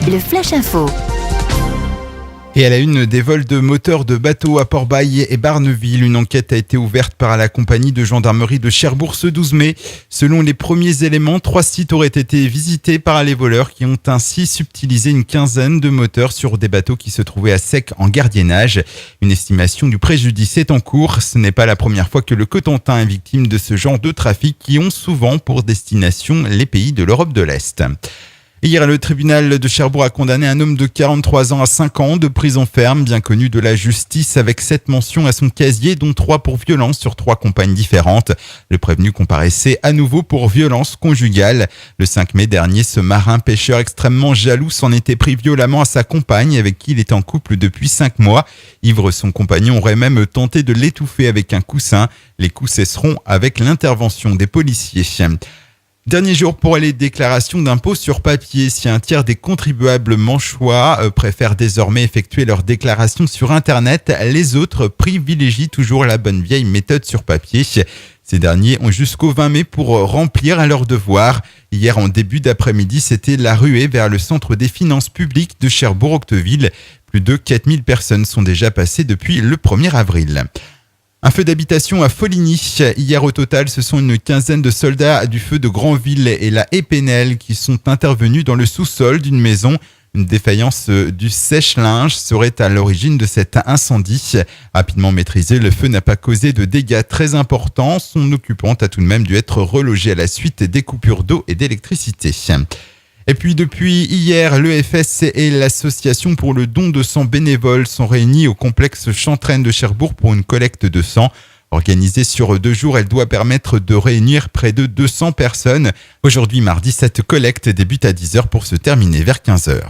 le Flash Info. Et à la une des vols de moteurs de bateaux à Port-Bail et Barneville, une enquête a été ouverte par la compagnie de gendarmerie de Cherbourg ce 12 mai. Selon les premiers éléments, 3 sites auraient été visités par les voleurs qui ont ainsi subtilisé une quinzaine de moteurs sur des bateaux qui se trouvaient à sec en gardiennage. Une estimation du préjudice est en cours. Ce n'est pas la première fois que le Cotentin est victime de ce genre de trafic qui ont souvent pour destination les pays de l'Europe de l'Est. Hier, le tribunal de Cherbourg a condamné un homme de 43 ans à 5 ans de prison ferme, bien connu de la justice, avec 7 mentions à son casier, dont 3 pour violence sur 3 compagnes différentes. Le prévenu comparaissait à nouveau pour violence conjugale. Le 5 mai dernier, ce marin pêcheur extrêmement jaloux s'en était pris violemment à sa compagne, avec qui il est en couple depuis 5 mois. Ivre, son compagnon aurait même tenté de l'étouffer avec un coussin. Les coups cesseront avec l'intervention des policiers. Dernier jour pour les déclarations d'impôts sur papier. Si un tiers des contribuables manchois préfèrent désormais effectuer leurs déclarations sur Internet, les autres privilégient toujours la bonne vieille méthode sur papier. Ces derniers ont jusqu'au 20 mai pour remplir leurs devoirs. Hier, en début d'après-midi, c'était la ruée vers le centre des finances publiques de Cherbourg-Octeville. Plus de 4000 personnes sont déjà passées depuis le 1er avril. Un feu d'habitation à Foligny. Hier au total, ce sont une quinzaine de soldats du feu de Granville et la Épinel qui sont intervenus dans le sous-sol d'une maison. Une défaillance du sèche-linge serait à l'origine de cet incendie. Rapidement maîtrisé, le feu n'a pas causé de dégâts très importants. Son occupant a tout de même dû être relogé à la suite des coupures d'eau et d'électricité. Et puis depuis hier, l'EFS et l'association pour le don de sang bénévole sont réunis au complexe Chantraine de Cherbourg pour une collecte de sang. Organisée sur 2 jours, elle doit permettre de réunir près de 200 personnes. Aujourd'hui, mardi, cette collecte débute à 10h pour se terminer vers 15h.